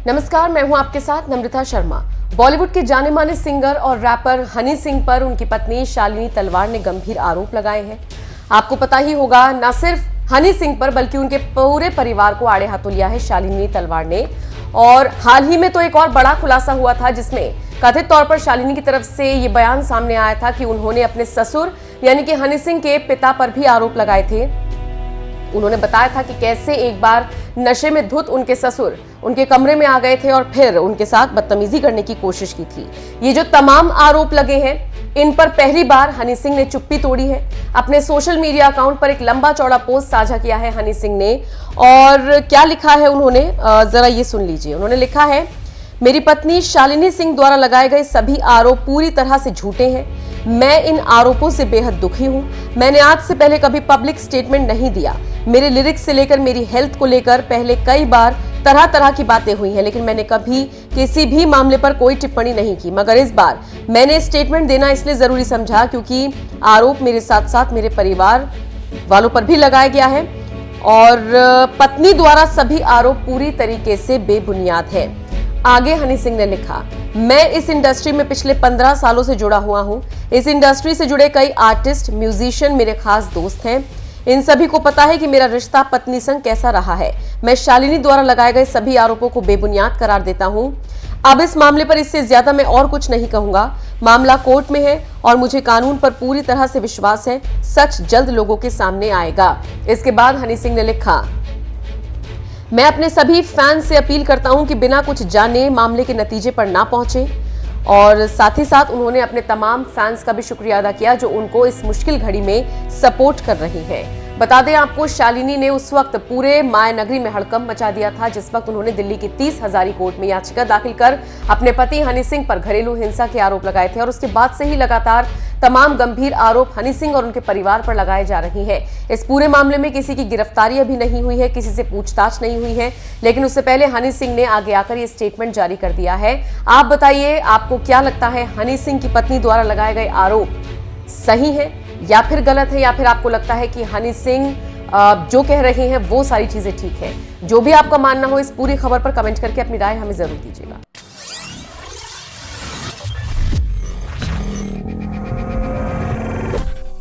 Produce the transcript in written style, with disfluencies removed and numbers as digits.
नमस्कार, मैं हूं आपके साथ नम्रता शर्मा। बॉलीवुड के जाने माने सिंगर और रैपर हनी सिंह पर उनकी पत्नी शालिनी तलवार ने गंभीर आरोप लगाए हैं। आपको पता ही होगा, न सिर्फ हनी सिंह पर बल्कि उनके पूरे परिवार को आड़े हाथों लिया है शालिनी तलवार ने। और हाल ही में तो एक और बड़ा खुलासा हुआ था, जिसमें कथित तौर पर शालिनी की तरफ से ये बयान सामने आया था कि उन्होंने अपने ससुर यानी कि हनी सिंह के पिता पर भी आरोप लगाए थे। उन्होंने बताया था कि कैसे एक बार नशे में धुत उनके ससुर उनके कमरे में आ गए थे और फिर उनके साथ बदतमीजी करने की कोशिश की थी। ये जो तमाम आरोप लगे हैं, इन पर पहली बार हनी सिंह ने चुप्पी तोड़ी है। अपने सोशल मीडिया अकाउंट पर एक लंबा चौड़ा पोस्ट साझा किया है हनी सिंह ने, और क्या लिखा है उन्होंने, जरा ये सुन लीजिए। उन्होंने लिखा है, मेरी पत्नी शालिनी सिंह द्वारा लगाए गए सभी आरोप पूरी तरह से झूठे हैं। मैं इन आरोपों से बेहद दुखी हूं। मैंने आज से पहले कभी पब्लिक स्टेटमेंट नहीं दिया। मेरे लिरिक्स से लेकर मेरी हेल्थ को लेकर पहले कई बार तरह तरह की बातें हुई हैं, लेकिन मैंने कभी किसी भी मामले पर कोई टिप्पणी नहीं की। मगर इस बार मैंने स्टेटमेंट देना इसलिए जरूरी समझा क्योंकि आरोप मेरे साथ साथ मेरे परिवार वालों पर भी लगाया गया है और पत्नी द्वारा सभी आरोप पूरी तरीके से बेबुनियाद है। आगे हनी सिंह ने लिखा, मैं इस इंडस्ट्री में पिछले 15 सालों से जुड़ा हुआ हूं। इस इंडस्ट्री से जुड़े कई आर्टिस्ट, म्यूजिशियन मेरे खास दोस्त हैं। इन सभी को पता है कि मेरा रिश्ता पत्नी संग कैसा रहा है। मैं शालिनी द्वारा लगाए गए सभी आरोपों को बेबुनियाद करार देता हूं। अब इस मामले पर इससे ज्यादा मैं और कुछ नहीं कहूंगा। मामला कोर्ट में है और मुझे कानून पर पूरी तरह से विश्वास है। सच जल्द लोगों के सामने आएगा। इसके बाद हनी सिंह ने लिखा, मैं अपने सभी फैंस से अपील करता हूं कि बिना कुछ जाने मामले के नतीजे पर ना पहुंचे। और साथ ही साथ उन्होंने अपने तमाम फैंस का भी शुक्रिया अदा किया जो उनको इस मुश्किल घड़ी में सपोर्ट कर रही हैं। बता दें आपको, शालिनी ने उस वक्त पूरे मायानगरी में हड़कंप मचा दिया था जिस वक्त उन्होंने दिल्ली की 30 हजारी कोर्ट में याचिका दाखिल कर अपने पति हनी सिंह पर घरेलू हिंसा के आरोप लगाए थे। और उसके बाद से ही लगातार तमाम गंभीर आरोप हनी सिंह और उनके परिवार पर लगाए जा रहे हैं। इस पूरे मामले में किसी की गिरफ्तारी अभी नहीं हुई है, किसी से पूछताछ नहीं हुई है, लेकिन उससे पहले हनी सिंह ने आगे आकर ये स्टेटमेंट जारी कर दिया है। आप बताइए, आपको क्या लगता है, हनी सिंह की पत्नी द्वारा लगाए गए आरोप सही है या फिर गलत है, या फिर आपको लगता है कि हनी सिंह जो कह रहे हैं वो सारी चीजें ठीक है? जो भी आपका मानना हो, इस पूरी खबर पर कमेंट करके अपनी राय हमें जरूर दीजिएगा।